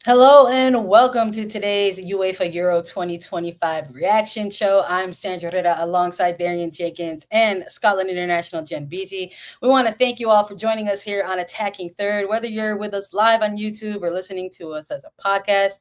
Hello and welcome to today's UEFA Euro 2025 reaction show. I'm Sandra Herrera alongside Darian Jenkins and Scotland International Jen Beattie. We want to thank you all for joining us here on Attacking Third. Whether you're with us live on YouTube or listening to us as a podcast,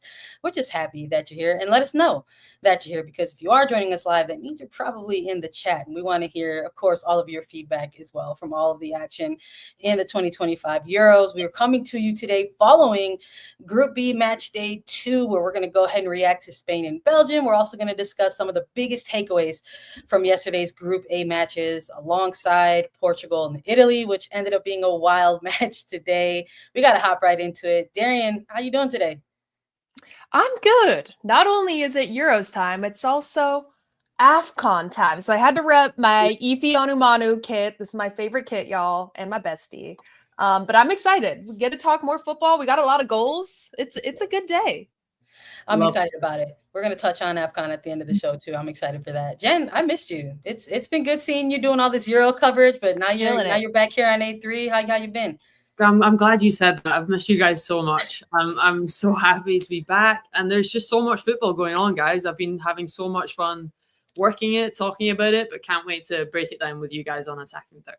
we're just happy that you're here, and let us know that you're here, because if you are joining us live, that means you're probably in the chat. And we want to hear, of course, all of your feedback as well from all of the action in the 2025 Euros. We are coming to you today following Group B match day 2, where we're going to go ahead and react to Spain and Belgium. We're also going to discuss some of the biggest takeaways from yesterday's Group A matches alongside Portugal and Italy, which ended up being a wild match today. We got to hop right into it. Darian, how you doing today? I'm good. Not only is it Euros time, it's also AFCON time. So I had to rep my Ifi Onumanu kit. This is my favorite kit, y'all, and my bestie. But I'm excited. We get to talk more football. We got a lot of goals. It's a good day. I'm excited about it. We're going to touch on AFCON at the end of the show too. I'm excited for that. Jen, I missed you. It's been good seeing you doing all this Euro coverage, but now you're back here on A3. How you been? I'm glad you said that. I've missed you guys so much. I'm so happy to be back. And there's just so much football going on, guys. I've been having so much fun working it, talking about it, but can't wait to break it down with you guys on Attacking Third.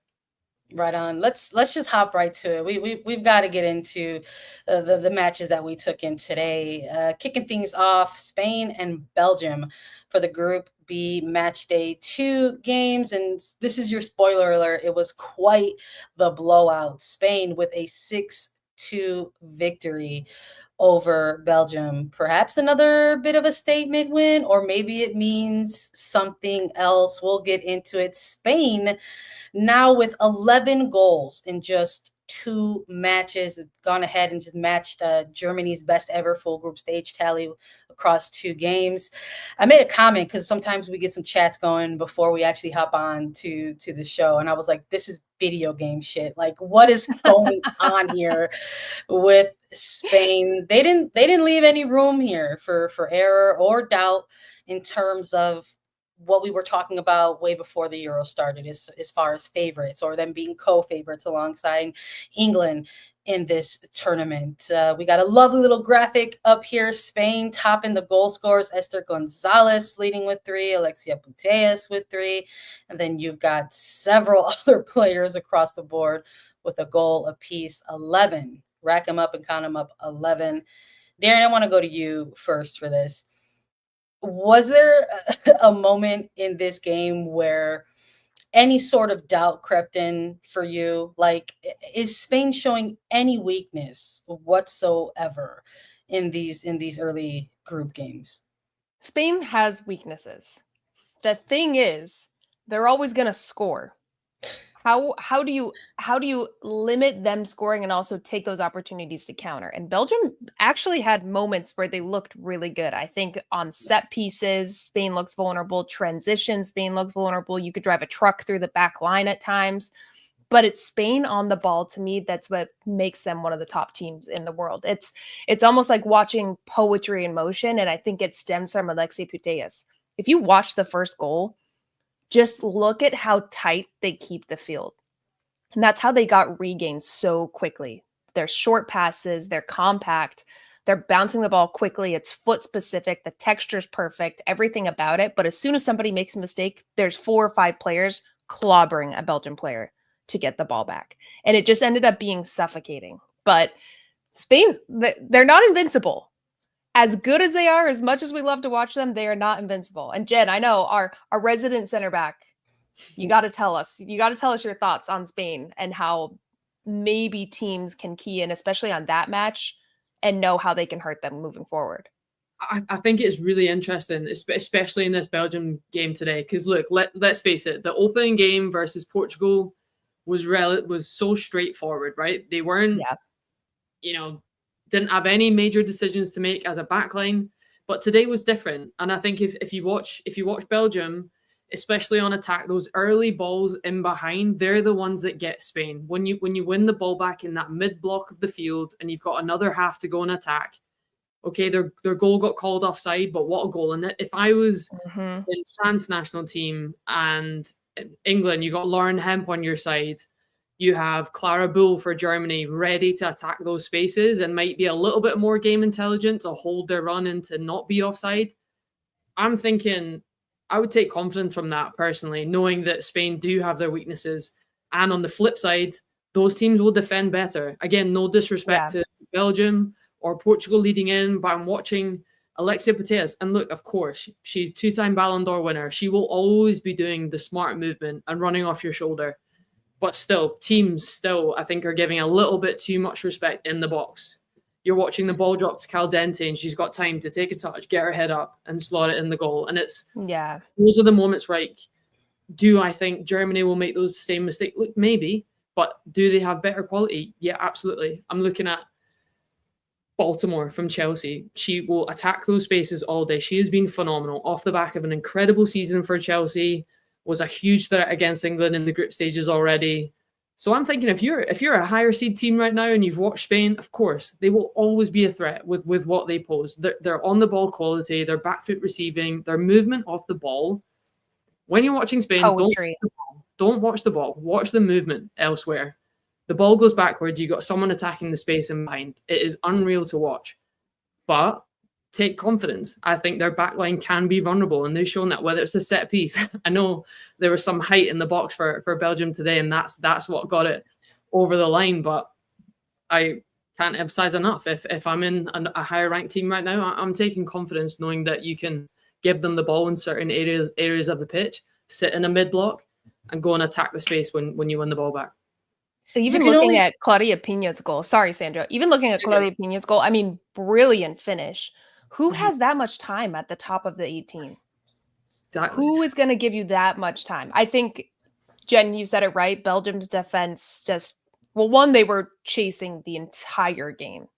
Right on. Let's just hop right to it. We've got to get into the matches that we took in today. Kicking things off, Spain and Belgium for the Group B match day 2 games, and this is your spoiler alert. It was quite the blowout. Spain with a 6-2 victory over Belgium. Perhaps another bit of a statement win, or maybe it means something else. We'll get into it. Spain now with 11 goals in just 2 matches, gone ahead and just matched Germany's best ever full group stage tally across 2 games. I made a comment because sometimes we get some chats going before we actually hop on to the show, and I was like, this is video game shit. Like, what is going on here with Spain? They didn't leave any room here for error or doubt in terms of what we were talking about way before the Euro started, as far as favorites or them being co-favorites alongside England in this tournament. We got a lovely little graphic up here. Spain topping the goal scorers. Esther Gonzalez leading with 3, Alexia Putellas with 3, and then you've got several other players across the board with a goal apiece. 11. Rack them up and count them up. 11. Darren, I want to go to you first for this. Was there a moment in this game where any sort of doubt crept in for you? Like, is Spain showing any weakness whatsoever in these early group games? Spain has weaknesses. The thing is, they're always going to score. How do you limit them scoring and also take those opportunities to counter? And Belgium actually had moments where they looked really good. I think on set pieces, Spain looks vulnerable. Transition, Spain looks vulnerable. You could drive a truck through the back line at times. But it's Spain on the ball, to me, that's what makes them one of the top teams in the world. It's almost like watching poetry in motion, and I think it stems from Alexia Putellas. If you watch the first goal, just look at how tight they keep the field. And that's how they got regained so quickly. They're short passes, they're compact, they're bouncing the ball quickly, it's foot specific, the texture's perfect, everything about it. But as soon as somebody makes a mistake, there's 4 or 5 players clobbering a Belgian player to get the ball back. And it just ended up being suffocating. But Spain, they're not invincible. As good as they are, as much as we love to watch them, they are not invincible. And Jen, I know our resident center back, you got to tell us your thoughts on Spain and how maybe teams can key in, especially on that match, and know how they can hurt them moving forward. I think it's really interesting, especially in this Belgium game today. Because look, let's face it, the opening game versus Portugal was so straightforward, right? They weren't, didn't have any major decisions to make as a backline, but today was different. And I think if you watch Belgium, especially on attack, those early balls in behind, they're the ones that get Spain. When you win the ball back in that mid block of the field and you've got another half to go in attack, okay, their goal got called offside, but what a goal. And if I was in France national team and England, you got Lauren Hemp on your side, You have Clara Bull for Germany ready to attack those spaces and might be a little bit more game intelligent to hold their run and to not be offside. I'm thinking I would take confidence from that personally, knowing that Spain do have their weaknesses. And on the flip side, those teams will defend better. Again, no disrespect to Belgium or Portugal leading in, but I'm watching Alexia Putellas. And look, of course, she's 2-time Ballon d'Or winner. She will always be doing the smart movement and running off your shoulder. But still, teams still, I think, are giving a little bit too much respect in the box. You're watching the ball drop to Caldente and she's got time to take a touch, get her head up and slot it in the goal. And those are the moments, right? Do I think Germany will make those same mistakes? Look, maybe, but do they have better quality? Yeah, absolutely. I'm looking at Baltimore from Chelsea. She will attack those spaces all day. She has been phenomenal off the back of an incredible season for Chelsea, was a huge threat against England in the group stages already. So I'm thinking if you're a higher seed team right now and you've watched Spain, of course, they will always be a threat with what they pose. They're on the ball quality, their back foot receiving, their movement off the ball. When you're watching Spain, don't watch the ball. Watch the movement elsewhere. The ball goes backwards. You got someone attacking the space in behind. It is unreal to watch. But take confidence. I think their backline can be vulnerable, and they've shown that, whether it's a set piece. I know there was some height in the box for Belgium today, and that's what got it over the line. But I can't emphasize enough. If I'm in a higher ranked team right now, I'm taking confidence knowing that you can give them the ball in certain areas of the pitch, sit in a mid block, and go and attack the space when you win the ball back. Even looking at Claudia Pina's goal, sorry, Sandra, even looking at Claudia Pina's goal, I mean, brilliant finish. Who has that much time at the top of the 18? Exactly. Who is going to give you that much time? I think, Jen, you said it right. Belgium's defense one, they were chasing the entire game.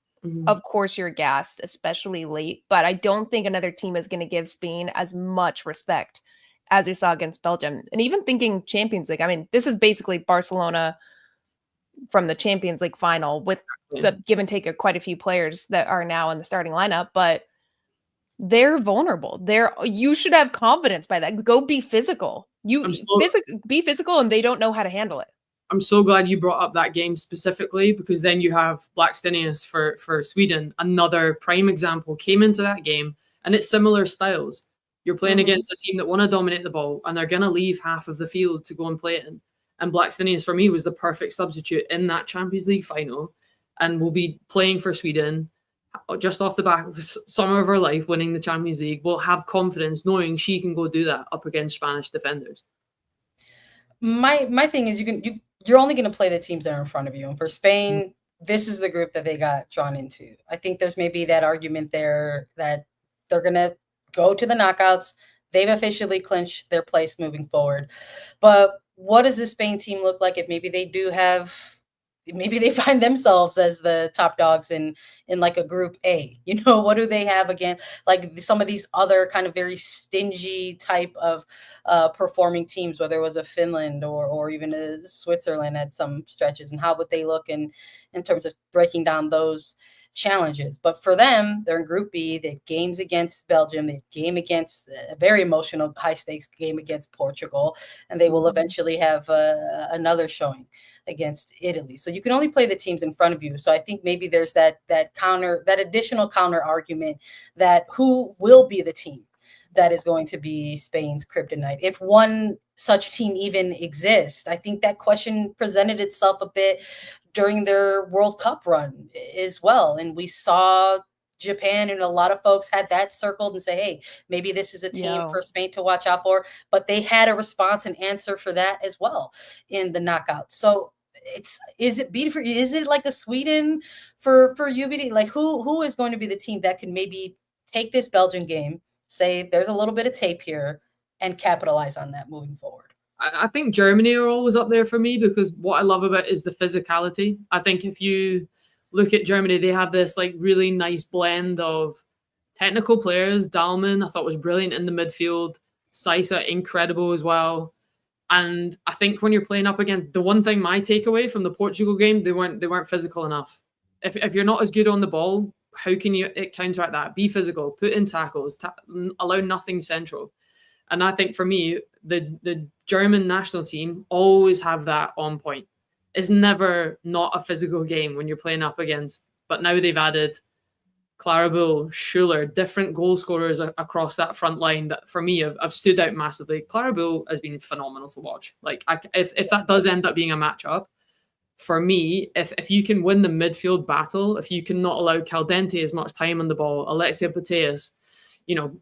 Of course, you're gassed, especially late, but I don't think another team is going to give Spain as much respect as we saw against Belgium. And even thinking Champions League, I mean, this is basically Barcelona from the Champions League final with give and take of quite a few players that are now in the starting lineup, but they're vulnerable. You should have confidence by that. Go be physical. Be physical, and they don't know how to handle it. I'm so glad you brought up that game specifically, because then you have Blackstenius for Sweden, another prime example, came into that game, and it's similar styles. You're playing against a team that want to dominate the ball, and they're going to leave half of the field to go and play it in. And Blackstenius, for me, was the perfect substitute in that Champions League final, and will be playing for Sweden just off the back of summer of her life, winning the Champions League. Will have confidence knowing she can go do that up against Spanish defenders. My thing is you're only going to play the teams that are in front of you. And for Spain, this is the group that they got drawn into. I think there's maybe that argument there that they're going to go to the knockouts. They've officially clinched their place moving forward. But what does the Spain team look like if maybe they find themselves as the top dogs in like a group A? What do they have against like some of these other kind of very stingy type of performing teams, whether it was a Finland or even a Switzerland at some stretches, and how would they look in terms of breaking down those challenges? But for them, they're in Group B. They had games against Belgium. They had game against a very emotional, high-stakes game against Portugal, and they will eventually have another showing against Italy. So you can only play the teams in front of you. So I think maybe there's that additional counter argument that who will be the team that is going to be Spain's kryptonite, if one such team even exists. I think that question presented itself a bit during their World Cup run as well. And we saw Japan, and a lot of folks had that circled and say, hey, maybe this is a team for Spain to watch out for. But they had a response and answer for that as well in the knockout. So is it like a Sweden for UBD? Like who is going to be the team that can maybe take this Belgian game, say there's a little bit of tape here, and capitalize on that moving forward? I think Germany are always up there for me, because what I love about it is the physicality. I think if you look at Germany, they have this like really nice blend of technical players. Dahlmann, I thought, was brilliant in the midfield. Saisa, incredible as well. And I think when you're playing up again, the one thing, my takeaway from the Portugal game, they weren't physical enough. If you're not as good on the ball, how can you counteract that? Be physical, put in tackles, allow nothing central. And I think for me, the German national team always have that on point. is never not a physical game when you're playing up against. But now they've added Clarabel, Schuler, different goal scorers across that front line that for me have stood out massively. Clarabel has been phenomenal to watch. Like if that does end up being a matchup, for me, if you can win the midfield battle, if you can not allow Caldente as much time on the ball, Alexia Putellas,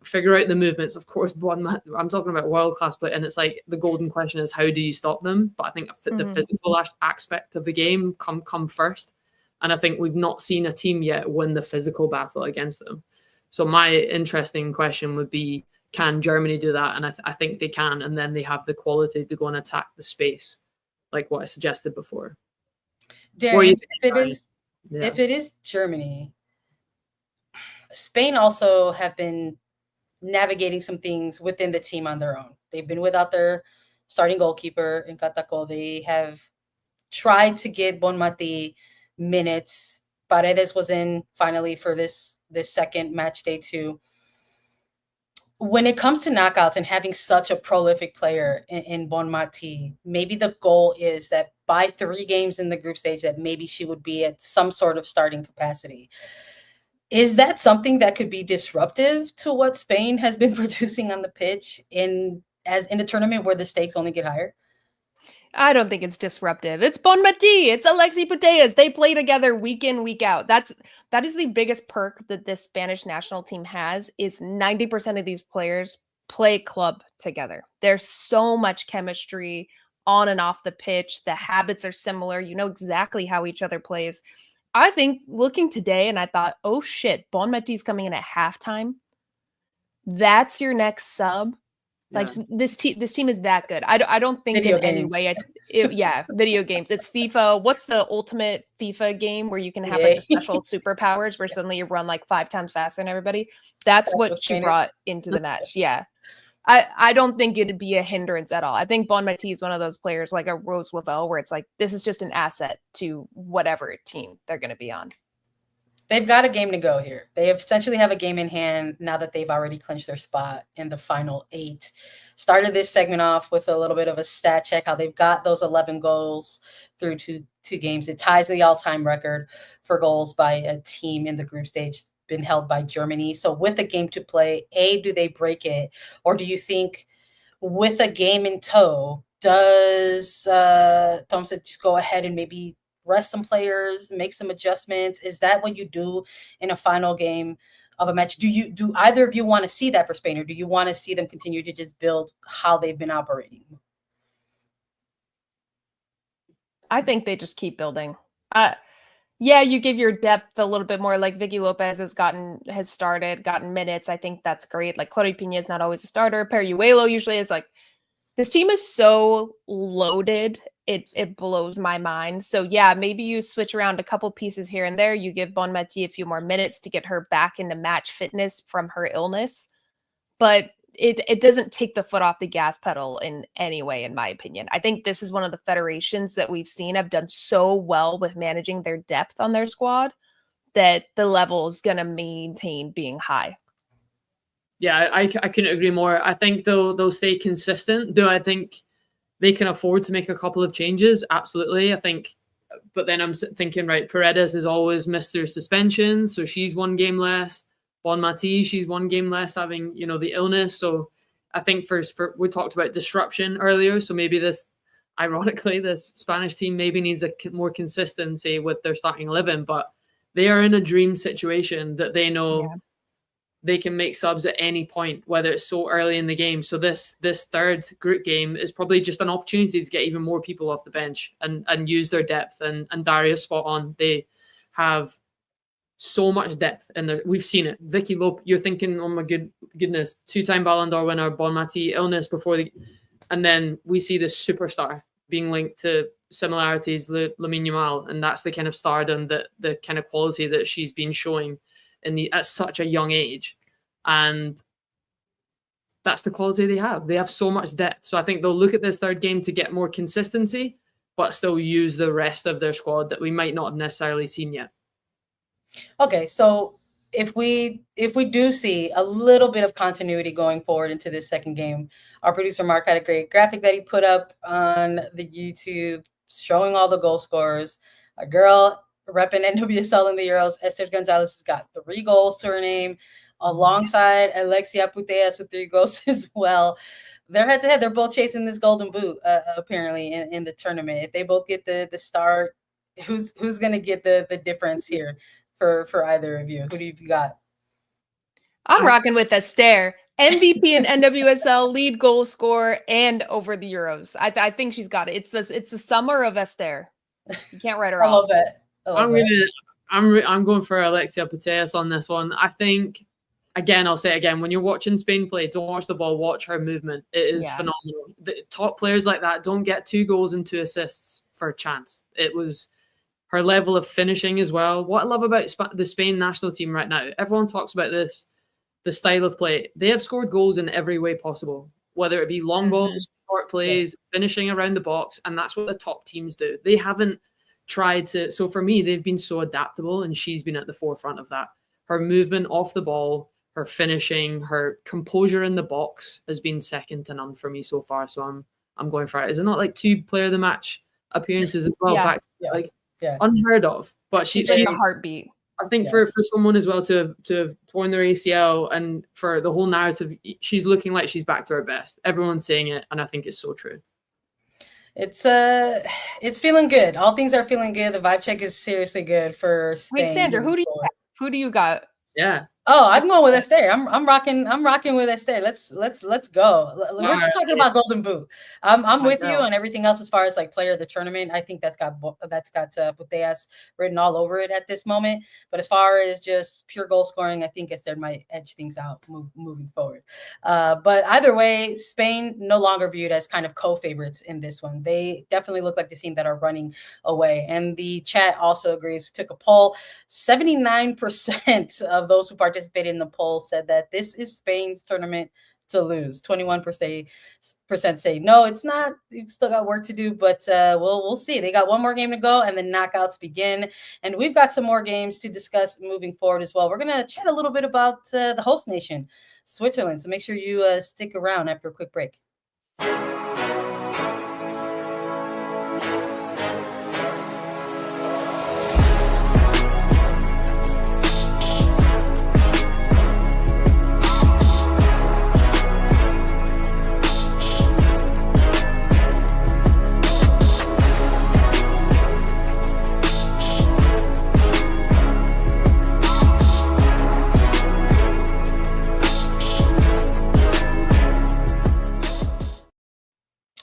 figure out the movements. Of course, I'm talking about world-class play, and it's like the golden question is how do you stop them? But I think the physical aspect of the game come first. And I think we've not seen a team yet win the physical battle against them. So my interesting question would be, can Germany do that? And I think they can. And then they have the quality to go and attack the space, like what I suggested before. Darian, if it is Germany, Spain also have been navigating some things within the team on their own. They've been without their starting goalkeeper in Cataco. They have tried to get Bonmati minutes. Paredes was in finally for this second match day too. When it comes to knockouts and having such a prolific player in Bonmati, maybe the goal is that by 3 games in the group stage that maybe she would be at some sort of starting capacity. Is that something that could be disruptive to what Spain has been producing on the pitch in a tournament where the stakes only get higher? I don't think it's disruptive. It's Bonmati. It's Alexia Putellas. They play together week in, week out. That is the biggest perk that this Spanish national team has is 90% of these players play club together. There's so much chemistry on and off the pitch. The habits are similar. You know exactly how each other plays. I think looking today, and I thought, oh shit, Bonmati's coming in at halftime. That's your next sub. Like this team is that good. I don't think video in games. any way. Video games. It's FIFA. What's the ultimate FIFA game where you can have like the special superpowers where suddenly you run like 5 times faster than everybody? That's what she brought into the match. Yeah. I don't think it'd be a hindrance at all. I think Bonmati is one of those players like a Rose Lavelle where it's like this is just an asset to whatever team they're going to be on. They've got a game to go here. They essentially have a game in hand now that they've already clinched their spot in the final 8. Started this segment off with a little bit of a stat check, how they've got those 11 goals through two games. It ties the all-time record for goals by a team in the group stage, been held by Germany. So with a game to play, do they break it? Or do you think with a game in tow, does Thompson just go ahead and maybe rest some players, make some adjustments? Is that what you do in a final game of a match? Do either of you want to see that for Spain, or do you want to see them continue to just build how they've been operating? I think they just keep building. Yeah, you give your depth a little bit more. Like Vicky Lopez has gotten minutes. I think that's great. Like Claudia Pina is not always a starter. Peruelo usually is. Like this team is so loaded. It blows my mind. So yeah, maybe you switch around a couple pieces here and there. You give Bonmati a few more minutes to get her back into match fitness from her illness. But it doesn't take the foot off the gas pedal in any way, in my opinion. I think this is one of the federations that we've seen have done so well with managing their depth on their squad that the level is going to maintain being high. Yeah, I couldn't agree more. I think they'll stay consistent. Do I think they can afford to make a couple of changes? Absolutely. I think, but then I'm thinking, right, Paredes has always missed through suspension, so she's 1 game less. Bonmati, she's 1 game less having, the illness. So I think for we talked about disruption earlier. So maybe this Spanish team maybe needs a more consistency with their starting 11, but they are in a dream situation that they know they can make subs at any point, whether it's so early in the game. So this third group game is probably just an opportunity to get even more people off the bench and use their depth. And Daria's spot on. They have so much depth in there. We've seen it. Vicky Lope, you're thinking, oh my goodness, 2-time Ballon d'Or winner, Bonmati, illness before and then we see this superstar being linked to similarities, Lamine Yamal, and that's the kind of stardom, the kind of quality that she's been showing at such a young age. And that's the quality they have. They have so much depth. So I think they'll look at this third game to get more consistency, but still use the rest of their squad that we might not have necessarily seen yet. Okay, so if we do see a little bit of continuity going forward into this second game, our producer Mark had a great graphic that he put up on the YouTube showing all the goal scorers. A girl repping NWSL in the Euros, Esther Gonzalez, has got 3 goals to her name, alongside Alexia Putellas with 3 goals as well. They're head to head. They're both chasing this golden boot, apparently, in the tournament. If they both get the start, who's going to get the difference here for either of you? Who do you got? I'm rocking with Esther. MVP in NWSL, lead goal scorer, and over the Euros. I think she's got it. It's the summer of Esther. You can't write her I off. love that. I'm going for Alexia Putellas on this one. I think, again, I'll say it again, when you're watching Spain play, don't watch the ball, watch her movement. It is phenomenal. The top players like that don't get 2 goals and 2 assists for a chance. It was her level of finishing as well. What I love about the Spain national team right now, everyone talks about this, the style of play. They have scored goals in every way possible, whether it be long balls, short plays, finishing around the box, and that's what the top teams do. They haven't tried to. So for me, they've been so adaptable, and she's been at the forefront of that. Her movement off the ball, her finishing, her composure in the box has been second to none for me so far. So I'm going for it. Is it not like 2 player of the match appearances as well? Unheard of. But she's a heartbeat. I think for someone as well to have torn their ACL, and for the whole narrative, she's looking like she's back to her best. Everyone's saying it, and I think it's so true. It's feeling good. All things are feeling good. The vibe check is seriously good for Spain. Wait, Sandra, who do you got? Yeah. Oh, I'm going with Esther. I'm rocking with Esther. Let's go. We're just talking about Golden Boot. I'm with you on everything else as far as like player of the tournament. I think that's got Putellas written all over it at this moment. But as far as just pure goal scoring, I think Esther might edge things out moving forward. But either way, Spain no longer viewed as kind of co-favorites in this one. They definitely look like the team that are running away. And the chat also agrees. We took a poll. 79% of those who participated in the poll said that this is Spain's tournament to lose. 21% say no, it's not. You've still got work to do, but we'll see. They got 1 more game to go, and then knockouts begin. And we've got some more games to discuss moving forward as well. We're going to chat a little bit about the host nation, Switzerland. So make sure you stick around after a quick break.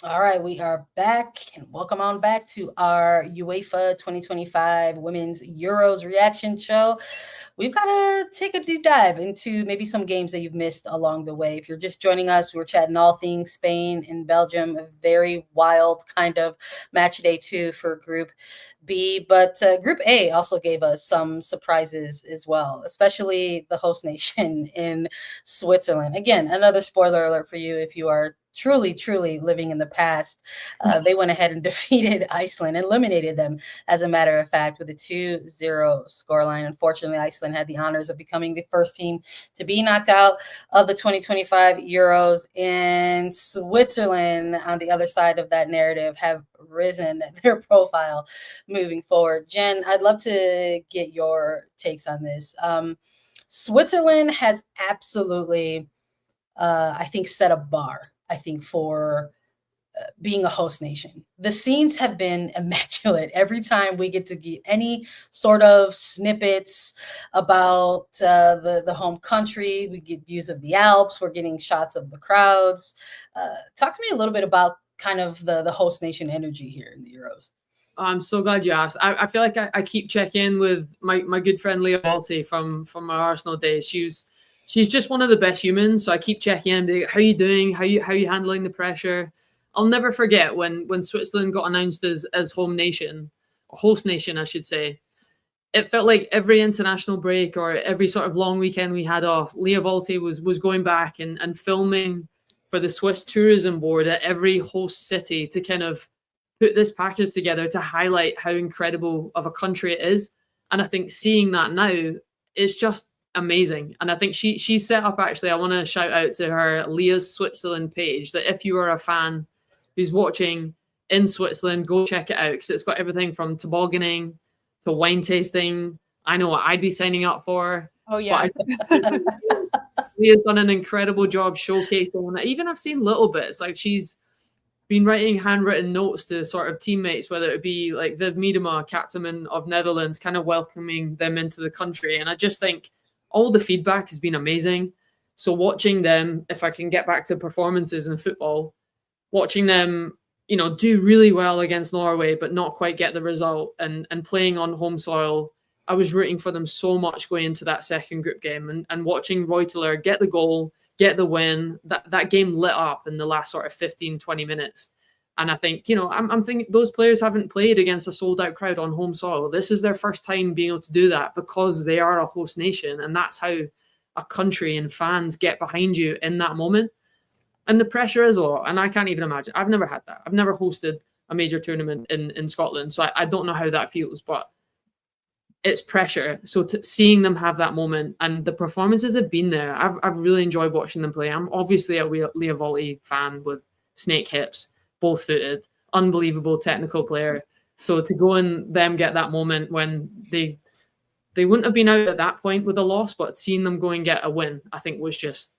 All right, we are back, and welcome on back to our UEFA 2025 Women's Euros reaction show. We've got to take a deep dive into maybe some games that you've missed along the way. If you're just joining us, we're chatting all things Spain and Belgium, a very wild kind of match day 2 for Group B. But Group A also gave us some surprises as well, especially the host nation in Switzerland. Again, another spoiler alert for you if you are truly living in the past. They went ahead and defeated Iceland, eliminated them, as a matter of fact, with a 2-0 scoreline. Unfortunately, Iceland had the honors of becoming the first team to be knocked out of the 2025 Euros, and Switzerland, on the other side of that narrative, have risen their profile moving forward. Jen, I'd love to get your takes on this. Switzerland has absolutely, I think, set a bar, I think, for being a host nation. The scenes have been immaculate. Every time we get to get any sort of snippets about the home country, we get views of the Alps, we're getting shots of the crowds. Talk to me a little bit about kind of the host nation energy here in the Euros. I'm so glad you asked. I feel like I keep checking in with my good friend Lia Wälti from our Arsenal days. She's just one of the best humans. So I keep checking in. How are you doing? How you handling the pressure? I'll never forget when Switzerland got announced as host nation, I should say. It felt like every international break or every sort of long weekend we had off, Lia Wälti was going back and filming for the Swiss tourism board at every host city to kind of put this package together to highlight how incredible of a country it is. And I think seeing that now is just amazing. And I think she set up, actually, I want to shout out to her Lia's Switzerland page, that if you are a fan who's watching, in Switzerland, go check it out because it's got everything from tobogganing to wine tasting. I know what I'd be signing up for. Oh yeah. Leah's done an incredible job showcasing that. Even I've seen little bits, like she's been writing handwritten notes to sort of teammates, whether it be like Viv Miedema, captain of Netherlands, kind of welcoming them into the country. And I just think all the feedback has been amazing. So watching them, if I can get back to performances in football, watching them, you know, do really well against Norway, but not quite get the result, and playing on home soil, I was rooting for them so much going into that second group game, and watching Reuteler get the goal, get the win. That game lit up in the last sort of 15, 20 minutes. And I think, you know, I'm thinking those players haven't played against a sold-out crowd on home soil. This is their first time being able to do that because they are a host nation, and that's how a country and fans get behind you in that moment. And the pressure is a lot, and I can't even imagine. I've never had that. I've never hosted a major tournament in Scotland, so I don't know how that feels, but it's pressure. So seeing them have that moment, and the performances have been there. I've really enjoyed watching them play. I'm obviously a Lia Wälti fan with snake hips, both-footed, unbelievable technical player. So to go and them get that moment when they wouldn't have been out at that point with a loss, but seeing them go and get a win, I think was just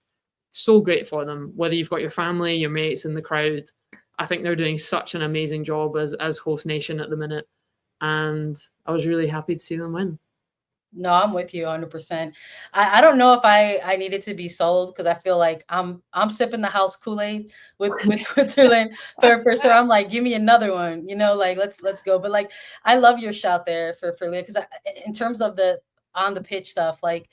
so great for them. Whether you've got your family, your mates in the crowd, I think they're doing such an amazing job as host nation at the minute. And I was really happy to see them win. No, I'm with you 100%. I don't know if I needed to be sold, because I feel like I'm sipping the house Kool-Aid with Switzerland for sure. I'm like, give me another one, you know, like let's go. But like, I love your shout there for Leah, because in terms of the on the pitch stuff, like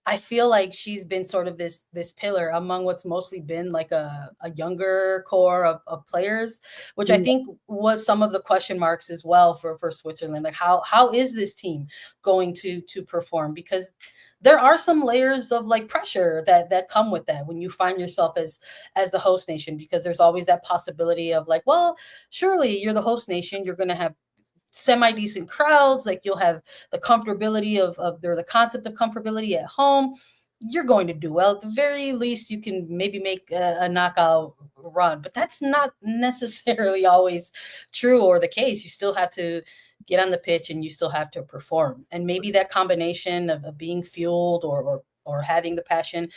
I feel like she's been sort of this pillar among what's mostly been like a younger core of players, which I think was some of the question marks as well for Switzerland. Like how is this team going to perform? Because there are some layers of like pressure that come with that when you find yourself as the host nation, because there's always that possibility of like, well, surely you're the host nation, you're going to have semi-decent crowds, like you'll have the comfortability of the concept of comfortability at home. You're going to do well. At the very least, you can maybe make a knockout run, but that's not necessarily always true or the case. You still have to get on the pitch and you still have to perform. And maybe that combination of being fueled or having the passion,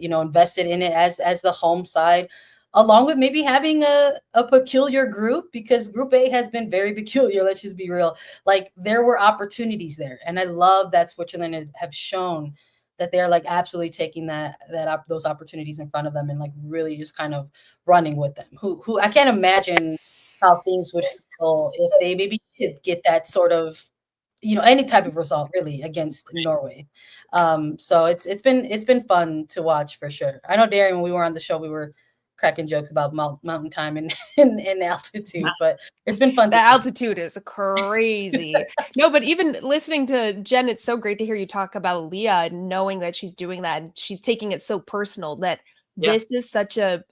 invested in it as the home side, along with maybe having a peculiar group, because Group A has been very peculiar. Let's just be real. Like there were opportunities there. And I love that Switzerland have shown that they're like absolutely taking those opportunities in front of them and like really just kind of running with them. Who I can't imagine how things would feel if they maybe did get that sort of, any type of result really against Norway. So it's been fun to watch for sure. I know, Darian, when we were on the show, we were cracking jokes about mountain time and altitude, but it's been fun. The altitude is crazy. No, but even listening to Jen, it's so great to hear you talk about Leah and knowing that she's doing that and she's taking it so personal that this is such a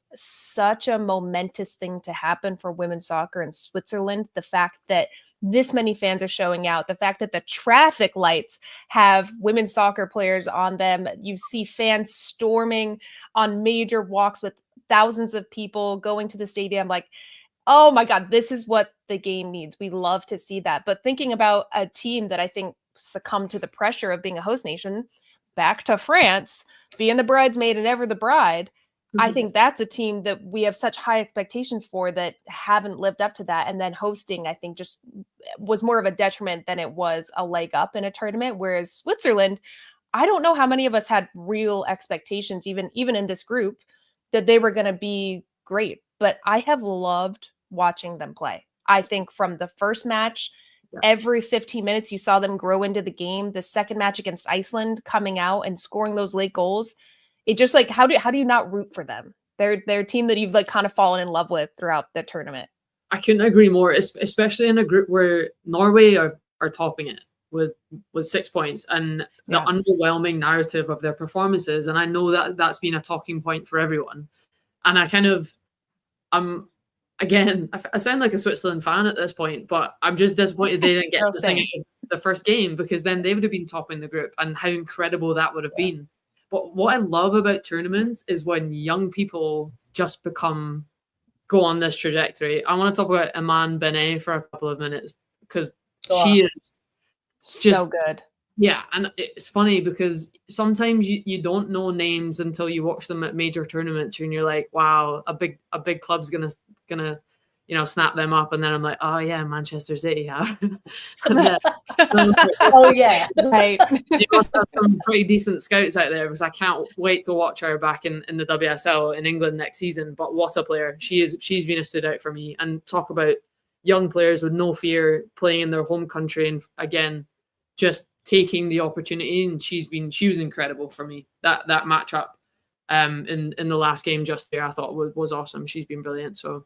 momentous thing to happen for women's soccer in Switzerland. The fact that this many fans are showing out, the fact that the traffic lights have women's soccer players on them. You see fans storming on major walks with thousands of people going to the stadium. Like, oh my God, this is what the game needs. We love to see that. But thinking about a team that I think succumbed to the pressure of being a host nation, back to France, being the bridesmaid and ever the bride, I think that's a team that we have such high expectations for that haven't lived up to that. And then hosting, I think, just was more of a detriment than it was a leg up in a tournament. Whereas Switzerland, I don't know how many of us had real expectations, even in this group, that they were going to be great. But I have loved watching them play. I think from the first match, every 15 minutes, you saw them grow into the game. The second match against Iceland, coming out and scoring those late goals. It just like, how do you not root for them? They're a team that you've like kind of fallen in love with throughout the tournament. I couldn't agree more, especially in a group where Norway are topping it with 6 points and the underwhelming narrative of their performances. And I know that's been a talking point for everyone. And I kind of, again, I sound like a Switzerland fan at this point, but I'm just disappointed they didn't get the thing out of the first game, because then they would have been topping the group and how incredible that would have been. But what I love about tournaments is when young people just become go on this trajectory. I want to talk about Iman Beney for a couple of minutes because Go she off. is just So good. yeah, and it's funny because sometimes you don't know names until you watch them at major tournaments and you're like, wow, a big club's gonna snap them up, and then I'm like, oh yeah, Manchester City have. Oh yeah, right. They must have some pretty decent scouts out there because I can't wait to watch her back in the WSL in England next season. But what a player. She's been a stood out for me. And talk about young players with no fear playing in their home country and again just taking the opportunity, and she was incredible for me. That matchup in the last game just there I thought was awesome. She's been brilliant. So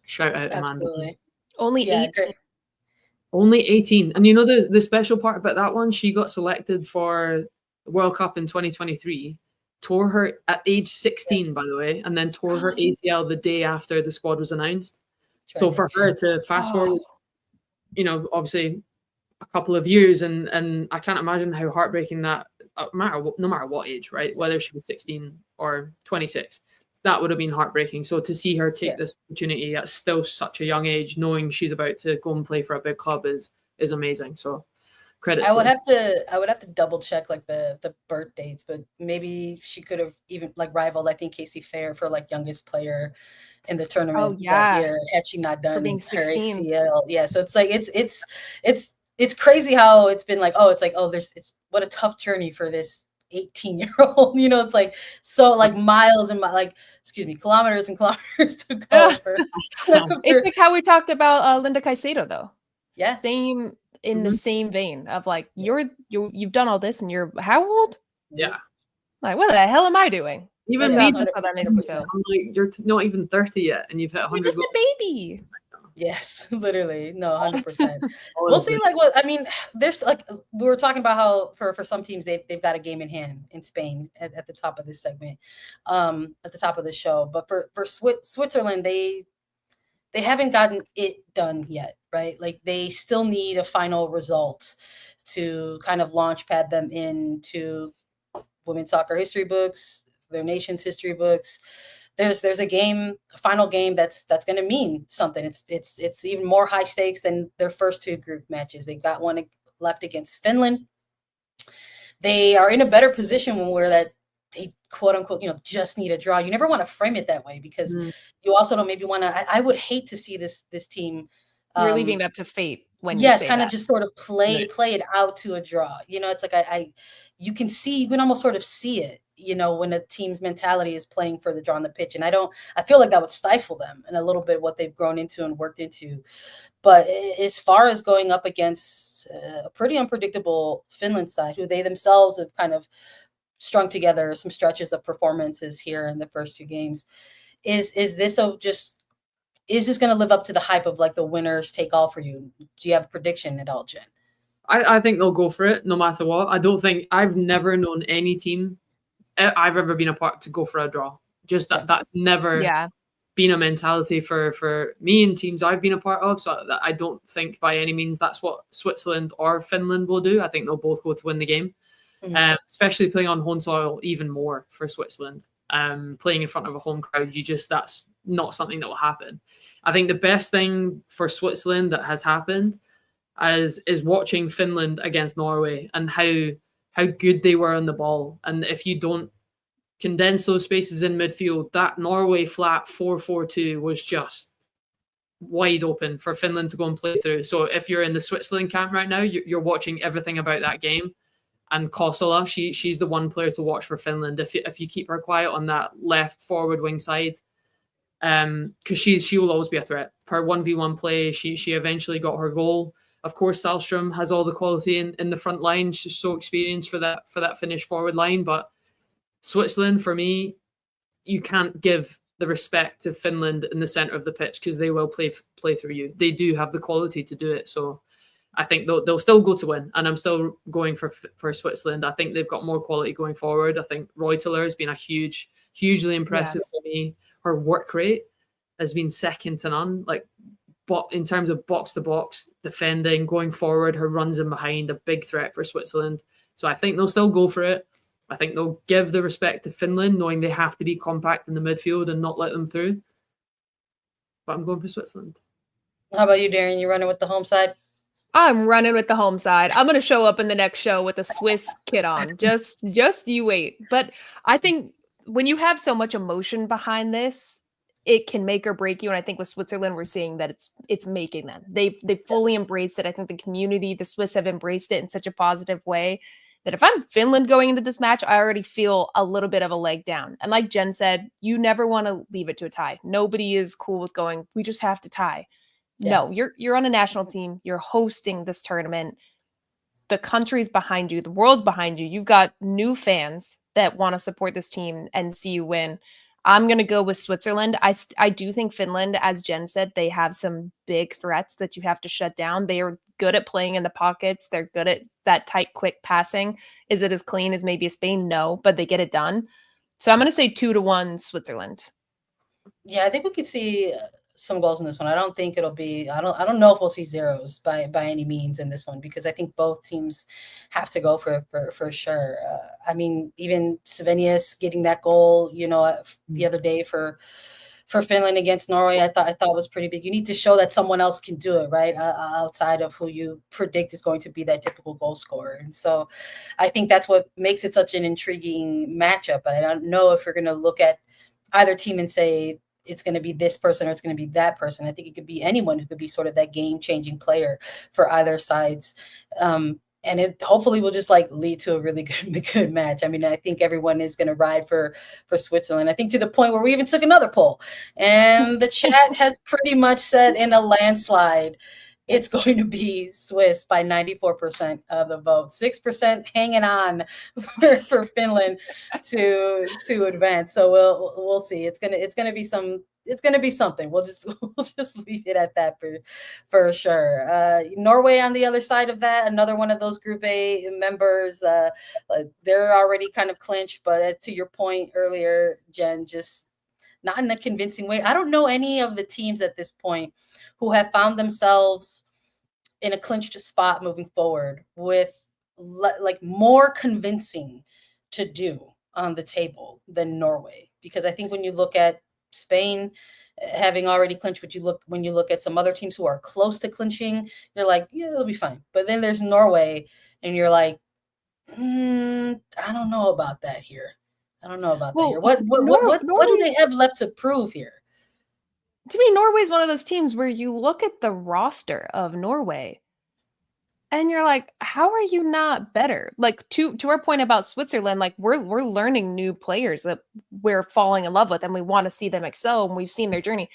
shout out absolutely. Only 18. Great. Only 18. And you know the special part about that one, she got selected for the World Cup in 2023, tore her at age 16, by the way, and then tore her ACL the day after the squad was announced. So for her to fast forward, obviously a couple of years, and I can't imagine how heartbreaking that, no matter what age, right? Whether she was 16 or 26, that would have been heartbreaking. So to see her take this opportunity at still such a young age, knowing she's about to go and play for a big club is amazing. So credit. I would have to double check like the birth dates, but maybe she could have even like rivaled, I think, Casey Fair for like youngest player in the tournament that year had she not done her ACL. Yeah, so it's like it's crazy how it's been like, it's what a tough journey for this 18-year-old. It's like so like miles and kilometers and kilometers to go. It's like how we talked about Linda Caicedo though. Yeah, same in the same vein of like you've done all this and you're how old? Yeah, like what the hell am I doing? Even me, that's how that makes me feel. I'm like, you're not even 30 yet, and you've hit 100. You're just a baby. Yes, literally. No, 100%. We'll see. Like, what I mean, there's like we were talking about how for some teams they've got a game in hand in Spain at the top of this segment, at the top of the show. But for Switzerland, they haven't gotten it done yet, right? Like they still need a final result to kind of launchpad them into women's soccer history books, their nation's history books. There's a final game that's going to mean something. It's even more high stakes than their first two group matches. They've got one left against Finland. They are in a better position where that they quote unquote, just need a draw. You never want to frame it that way because you also don't maybe want to. I would hate to see this team. You're leaving it up to fate when you say kind of just sort of play it out to a draw. It's like you can almost sort of see it. When a team's mentality is playing for the draw on the pitch. And I feel like that would stifle them in a little bit what they've grown into and worked into. But as far as going up against a pretty unpredictable Finland side, who they themselves have kind of strung together some stretches of performances here in the first two games, is this going to live up to the hype of like the winners take all for you? Do you have a prediction at all, Jen? I think they'll go for it no matter what. I don't think I've never known any team I've ever been a part to go for a draw. Just that's never been a mentality for me and teams I've been a part of. So I don't think by any means that's what Switzerland or Finland will do. I think they'll both go to win the game, especially playing on home soil even more for Switzerland. Playing in front of a home crowd, that's not something that will happen. I think the best thing for Switzerland that has happened is watching Finland against Norway and how good they were on the ball. And if you don't condense those spaces in midfield, that Norway flat 4-4-2 was just wide open for Finland to go and play through. So if you're in the Switzerland camp right now, you're watching everything about that game. And Kosala, she's the one player to watch for Finland. If you keep her quiet on that left forward wing side, because she will always be a threat. Her 1v1 play, she eventually got her goal. Of course, Salstrom has all the quality in the front line. She's so experienced for that Finnish forward line. But Switzerland, for me, you can't give the respect to Finland in the center of the pitch because they will play through you. They do have the quality to do it. So I think they'll still go to win. And I'm still going for Switzerland. I think they've got more quality going forward. I think Reuteler has been hugely impressive for me. Her work rate has been second to none. But in terms of box-to-box defending, going forward, her runs in behind, a big threat for Switzerland. So I think they'll still go for it. I think they'll give the respect to Finland, knowing they have to be compact in the midfield and not let them through. but I'm going for Switzerland. How about you, Darian? You running with the home side? I'm running with the home side. I'm going to show up in the next show with a Swiss kit on. Just you wait. But I think when you have so much emotion behind this, it can make or break you. And I think with Switzerland, we're seeing that it's making them. They've fully embraced it. I think the community, the Swiss have embraced it in such a positive way that if I'm Finland going into this match, I already feel a little bit of a leg down. And like Jen said, you never want to leave it to a tie. Nobody is cool with going, we just have to tie. No, you're on a national team. You're hosting this tournament. The country's behind you. The world's behind you. You've got new fans that want to support this team and see you win. I'm going to go with Switzerland. I do think Finland, as Jen said, they have some big threats that you have to shut down. They are good at playing in the pockets. They're good at that tight, quick passing. Is it as clean as maybe a Spain? No, but they get it done. So I'm going to say 2-1 Switzerland. Yeah, I think we could see some goals in this one. I don't think it'll be, I don't know if we'll see zeros by any means in this one, because I think both teams have to go for sure. I mean, even Slovenia's getting that goal, the other day for Finland against Norway, I thought was pretty big. You need to show that someone else can do it, right? Outside of who you predict is going to be that typical goal scorer. And so I think that's what makes it such an intriguing matchup. But I don't know if you're going to look at either team and say, it's going to be this person or it's going to be that person. I think it could be anyone who could be sort of that game-changing player for either sides. And it hopefully will just lead to a really good match. I mean, I think everyone is going to ride for Switzerland. I think to the point where we even took another poll, and the chat has pretty much said in a landslide, it's going to be Swiss by 94% of the vote. 6% hanging on for Finland to advance. So we'll see. It's gonna be something. We'll just leave it at that for sure. Norway on the other side of that, another one of those Group A members. They're already kind of clinched, but to your point earlier, Jen, just not in a convincing way. I don't know any of the teams at this point who have found themselves in a clinched spot moving forward with more convincing to do on the table than Norway. Because I think when you look at Spain having already clinched, when you look at some other teams who are close to clinching, you're like, yeah, they'll be fine. But then there's Norway, and you're like, I don't know about that here. I don't know about that here. What do they have left to prove here? To me, Norway's one of those teams where you look at the roster of Norway and you're like, how are you not better? Like to our point about Switzerland, we're learning new players that we're falling in love with and we want to see them excel, and we've seen their journey.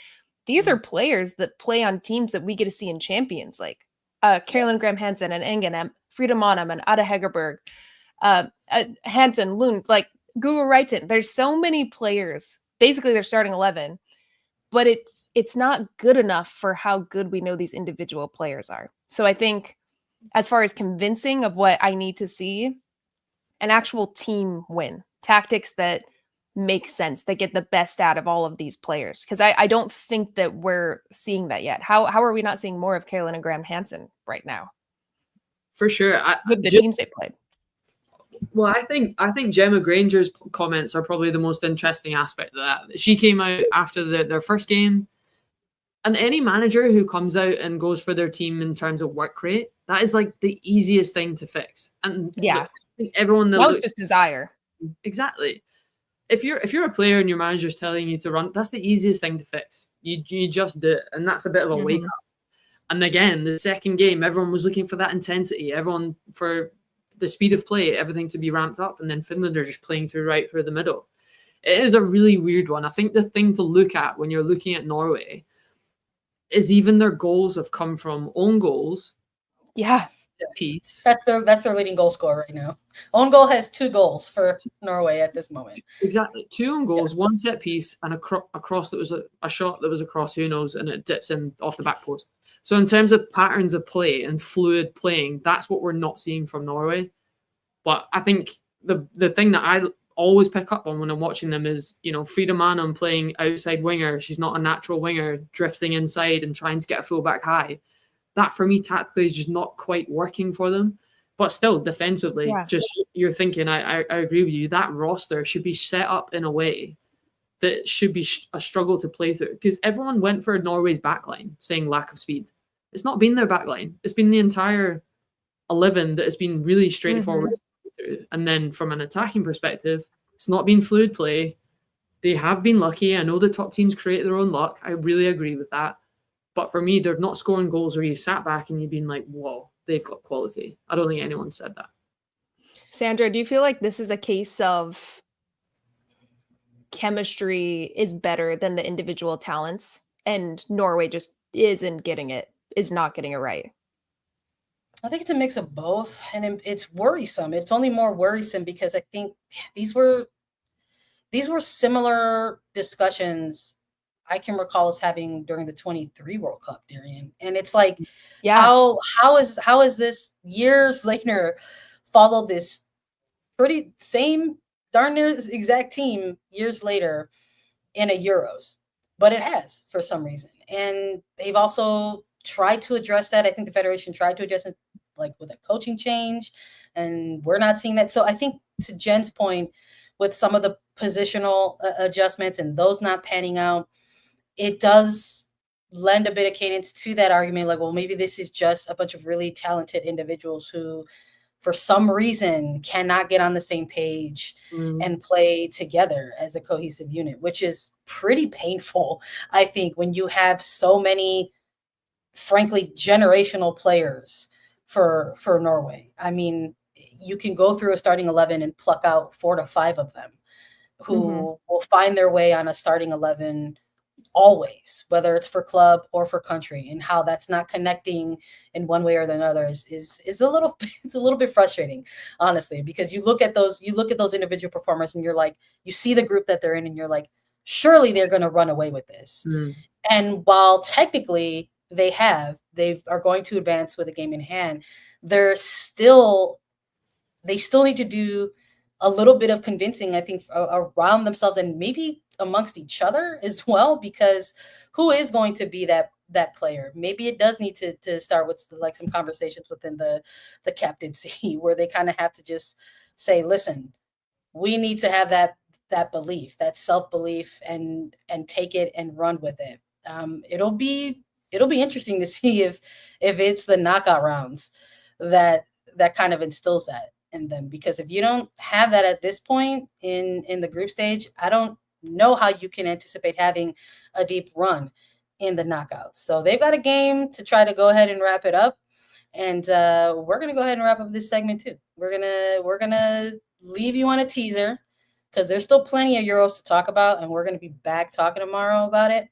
These are players that play on teams that we get to see in Champions, like Caroline Graham-Hansen and Engen, Frida Monum and Ada Hegerberg, Hansen, Lund, Gugu Reiten. There's so many players. Basically, they're starting 11. But it's not good enough for how good we know these individual players are. So I think as far as convincing of what I need to see, an actual team win, tactics that make sense, that get the best out of all of these players. Because I don't think that we're seeing that yet. How are we not seeing more of Caroline and Graham-Hansen right now? For sure. With the teams they played. Well, I think Gemma Granger's comments are probably the most interesting aspect of that. She came out after their first game, and any manager who comes out and goes for their team in terms of work rate, that is the easiest thing to fix. And yeah, I think everyone that was just desire. Exactly. If you're a player and your manager's telling you to run, that's the easiest thing to fix. You just do it, and that's a bit of a wake up. And again, the second game, everyone was looking for that intensity. Everyone for the speed of play, everything to be ramped up, and then Finland are just playing right through the middle. It is a really weird one. I think the thing to look at when you're looking at Norway is even their goals have come from own goals. Yeah. Piece. That's their leading goal scorer right now. Own goal has 2 goals for Norway at this moment. Exactly. 2 own goals, 1 set piece, and a cross that was a shot that was across, who knows, and it dips in off the back post. So in terms of patterns of play and fluid playing, that's what we're not seeing from Norway. But I think the thing that I always pick up on when I'm watching them is, Frida Monum playing outside winger. She's not a natural winger, drifting inside and trying to get a full back high. That for me tactically is just not quite working for them. But still, defensively, just you're thinking, I agree with you, that roster should be set up in a way that should be a struggle to play through, because everyone went for Norway's backline, saying lack of speed. It's not been their backline. It's been the entire 11 that has been really straightforward. And then from an attacking perspective, it's not been fluid play. They have been lucky. I know the top teams create their own luck. I really agree with that. But for me, they're not scoring goals where you sat back and you've been like, whoa, they've got quality. I don't think anyone said that. Sandra, do you feel like this is a case of chemistry is better than the individual talents, and Norway just is not getting it right? I think it's a mix of both, and it's worrisome. It's only more worrisome because I think these were similar discussions I can recall us having during the 23 World Cup, Darian. And it's like, how is this years later followed this pretty same darn near exact team years later in a Euros? But it has for some reason. And they've also tried to address that. I think the Federation tried to address it like with a coaching change, and we're not seeing that. So I think, to Jen's point, with some of the positional adjustments and those not panning out, it does lend a bit of cadence to that argument. Like, well, maybe this is just a bunch of really talented individuals who, for some reason, cannot get on the same page and play together as a cohesive unit, which is pretty painful, I think, when you have so many, frankly, generational players for Norway. I mean, you can go through a starting 11 and pluck out 4 to 5 of them who will find their way on a starting 11 always, whether it's for club or for country, and how that's not connecting in one way or the other is a little bit frustrating, honestly, because you look at those individual performers and you're like, you see the group that they're in and you're like, surely they're going to run away with this. And while technically they are going to advance with a game in hand, they still need to do a little bit of convincing, I think, around themselves and maybe amongst each other as well, because who is going to be that player? Maybe it does need to start with like some conversations within the captaincy where they kind of have to just say, listen, we need to have that belief, that self-belief, and take it and run with it. It'll be interesting to see if it's the knockout rounds that kind of instills that in them, because if you don't have that at this point in the group stage, I don't know how you can anticipate having a deep run in the knockouts. So they've got a game to try to go ahead and wrap it up, and we're gonna go ahead and wrap up this segment too. We're gonna leave you on a teaser because there's still plenty of Euros to talk about, and we're gonna be back talking tomorrow about it.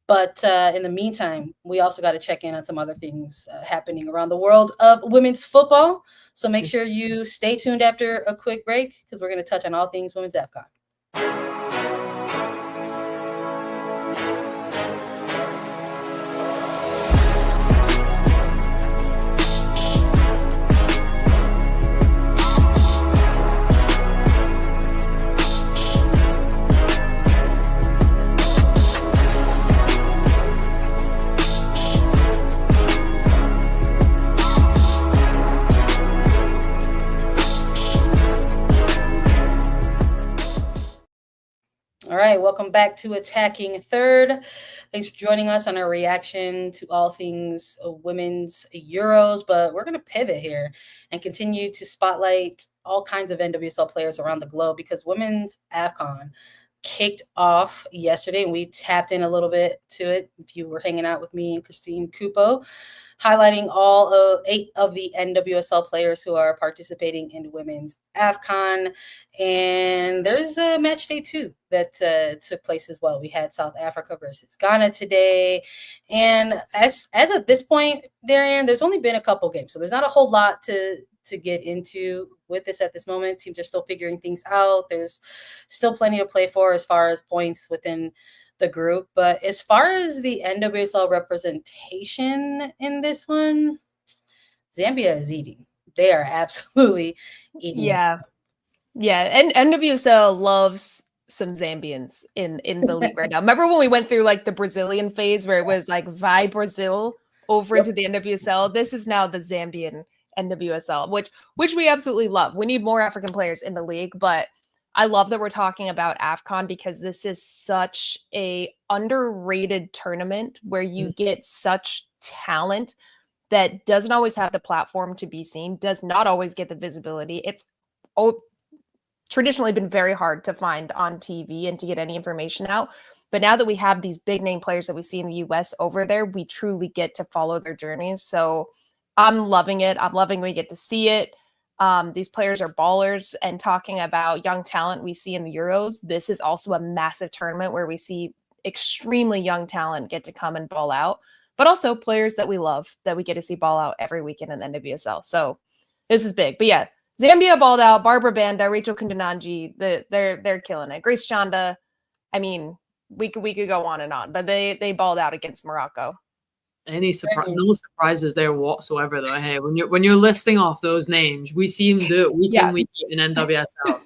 But in the meantime, we also got to check in on some other things happening around the world of women's football. So make sure you stay tuned after a quick break, because we're going to touch on all things women's AFCON. All right, welcome back to Attacking Third. Thanks for joining us on our reaction to all things women's Euros, but we're going to pivot here and continue to spotlight all kinds of NWSL players around the globe, because women's AFCON kicked off yesterday, and we tapped in a little bit to it if you were hanging out with me and Christine Cupo, highlighting all 8 of the NWSL players who are participating in women's AFCON. And there's a match day 2 that took place as well. We had South Africa versus Ghana today. And as of this point, Darian, there's only been a couple games, so there's not a whole lot to get into with this at this moment. Teams are still figuring things out. There's still plenty to play for as far as points within the group. But as far as the NWSL representation in this one, Zambia is eating. They are absolutely eating. Yeah. And NWSL loves some Zambians in the league right now. Remember when we went through like the Brazilian phase where it was like Vai Brazil over into the NWSL? This is now the Zambian NWSL, which we absolutely love. We need more African players in the league, but I love that we're talking about AFCON because this is such a underrated tournament where you get such talent that doesn't always have the platform to be seen, does not always get the visibility. It's traditionally been very hard to find on TV and to get any information out. But now that we have these big name players that we see in the US over there, we truly get to follow their journeys. So I'm loving it. I'm loving we get to see it. These players are ballers, and talking about young talent we see in the Euros, this is also a massive tournament where we see extremely young talent get to come and ball out, but also players that we love that we get to see ball out every weekend in the NWSL. So this is big. But yeah, Zambia balled out, Barbara Banda, Rachel Kundananji, they're killing it. Grace Chanda, I mean, we could go on and on, but they balled out against Morocco. No surprises there whatsoever, though. Hey, when you're listing off those names, we see them do it week in, week out in NWSL.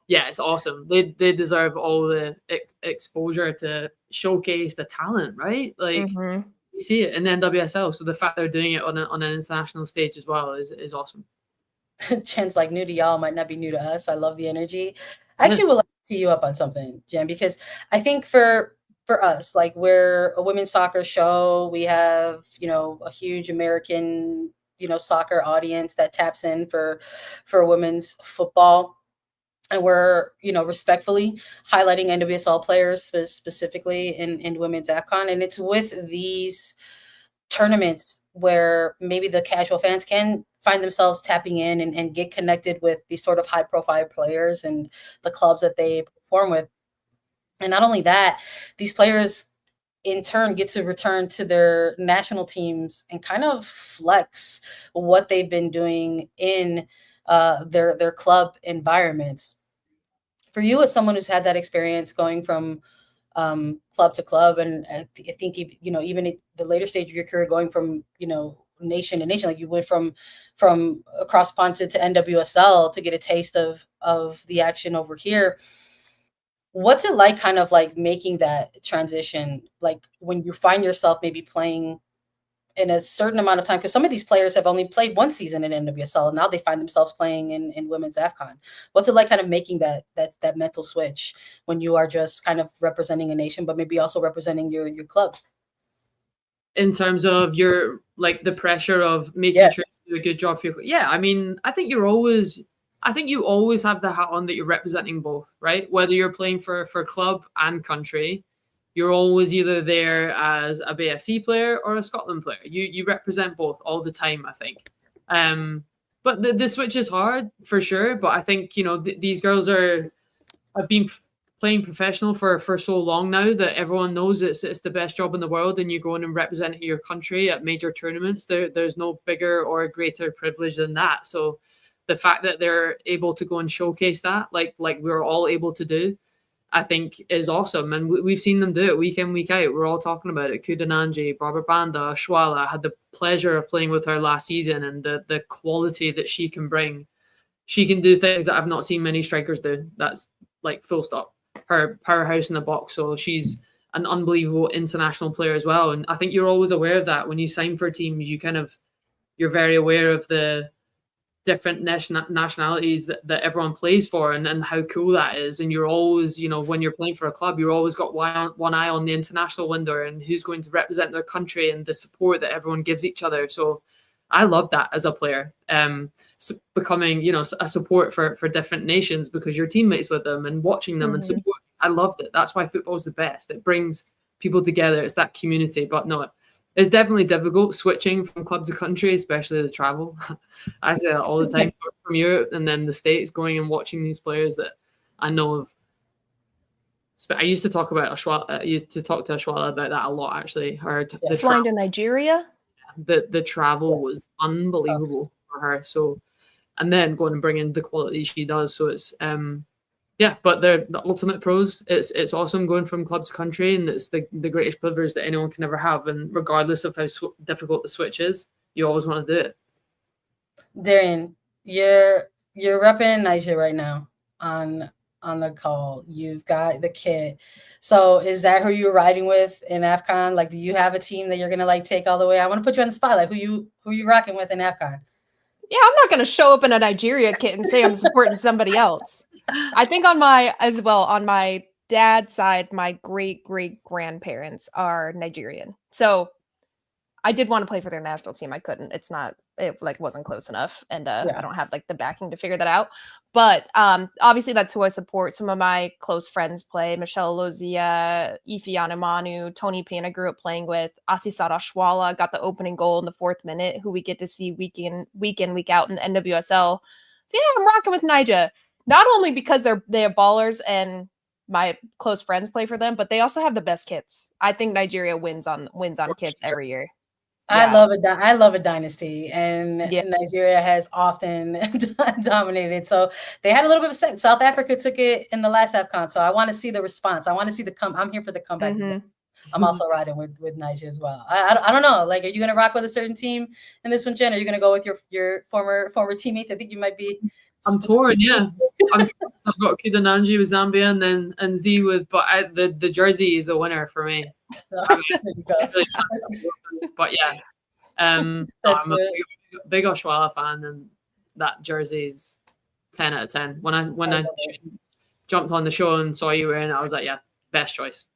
Yeah, it's awesome. They deserve all the exposure to showcase the talent, right? Like you see it in the NWSL. So the fact they're doing it on an international stage as well is awesome. Jen's like, new to y'all might not be new to us. I love the energy. I actually would like to tee you up on something, Jen, because I think for us, like, we're a women's soccer show. We have, a huge American, soccer audience that taps in for women's football. And we're, respectfully highlighting NWSL players specifically in women's AFCON. And it's with these tournaments where maybe the casual fans can find themselves tapping in and get connected with these sort of high profile players and the clubs that they perform with. And not only that, these players in turn get to return to their national teams and kind of flex what they've been doing in their club environments. For you, as someone who's had that experience going from club to club, and I think even at the later stage of your career, going from nation to nation, like you went from across pond to NWSL to get a taste of the action over here. What's it like, kind of like making that transition, like when you find yourself maybe playing in a certain amount of time, because some of these players have only played one season in NWSL, and now they find themselves playing in women's AFCON. What's it like kind of making that mental switch when you are just kind of representing a nation, but maybe also representing your club? In terms of your, like, the pressure of making sure you do a good job for your, I mean, I think you always have the hat on that you're representing both, right? Whether you're playing for club and country, you're always either there as a BFC player or a Scotland player. You represent both all the time, I think. But the switch is hard for sure. But I think, these girls have been playing professional for so long now that everyone knows it's the best job in the world, and you're going and representing your country at major tournaments. There's no bigger or greater privilege than that. So the fact that they're able to go and showcase that, like we're all able to do, I think is awesome. And we've seen them do it week in, week out. We're all talking about it. Kudananji, Barbara Banda, Shwala. I had the pleasure of playing with her last season, and the quality that she can bring. She can do things that I've not seen many strikers do. That's like full stop. Her powerhouse in the box. So she's an unbelievable international player as well. And I think you're always aware of that when you sign for teams. You're very aware of the different nationalities that everyone plays for, and how cool that is. And you're always, when you're playing for a club, you're always got one eye on the international window and who's going to represent their country and the support that everyone gives each other. So I love that as a player, becoming, a support for different nations because you're teammates with them and watching them and support. I loved it. That's why football is the best. It brings people together. It's that community. But no, it's definitely difficult switching from club to country, especially the travel. I say that all the time, from Europe and then the States, going and watching these players that I know of. I used to talk about Ashwala. I used to talk to Ashwala about that a lot, actually. The flying to Nigeria. The travel was unbelievable for her. So, and then going and bringing the quality she does. So it's but they're the ultimate pros. It's awesome going from club to country, and it's the greatest privilege that anyone can ever have. And regardless of how difficult the switch is, you always want to do it. Darian, you're repping Nigeria right now on the call. You've got the kid. So is that who you're riding with in AFCON? Like, do you have a team that you're gonna like take all the way? I want to put you on the spotlight. Who you rocking with in AFCON? Yeah, I'm not gonna show up in a Nigeria kit and say I'm supporting somebody else. I think on my dad's side, my great grandparents are Nigerian. So I did want to play for their national team. I couldn't. It wasn't close enough. And I don't have like the backing to figure that out. But obviously that's who I support. Some of my close friends play. Michelle Lozia, Ife Anamanu, Tony Payne I grew up playing with. Asisat Ashwala got the opening goal in the 4th minute, who we get to see week in, week out in the NWSL. So yeah, I'm rocking with Niger. Not only because they have ballers and my close friends play for them, but they also have the best kits. I think Nigeria wins on kits every year. I love a dynasty, and Nigeria has often dominated. So they had a little bit of sense. South Africa took it in the last AFCON. So I want to see the response. I want to see I'm here for the comeback. I'm also riding with Nigeria as well. I don't know. Like, are you gonna rock with a certain team in this one, Jen? Are you gonna go with your former teammates? I think you might be. I'm torn, yeah. I've got Kudananji with Zambia and Z with, but the jersey is the winner for me. But yeah, I'm a big Oshwala fan, and that jersey's 10 out of 10. When I jumped on the show and saw you wearing it, I was like, yeah, best choice.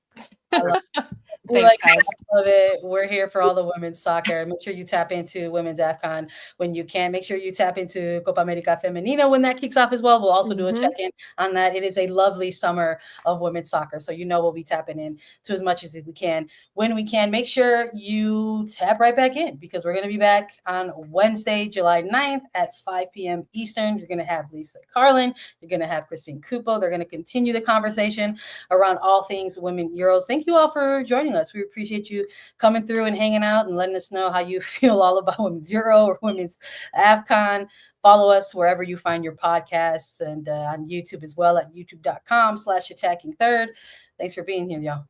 Thanks, guys. I love it. We're here for all the women's soccer. Make sure you tap into women's AFCON when you can. Make sure you tap into Copa America Femenina when that kicks off as well. We'll also do a check-in on that. It is a lovely summer of women's soccer. So we'll be tapping in to as much as we can when we can. Make sure you tap right back in, because we're going to be back on Wednesday, July 9th at 5 p.m. Eastern. You're going to have Lisa Carlin. You're going to have Christine Cupo. They're going to continue the conversation around all things women Euros. Thank you all for joining us. We appreciate you coming through and hanging out and letting us know how you feel all about women's Euro or women's AFCON. Follow us wherever you find your podcasts, and on YouTube as well at youtube.com/attacking third. Thanks for being here, y'all.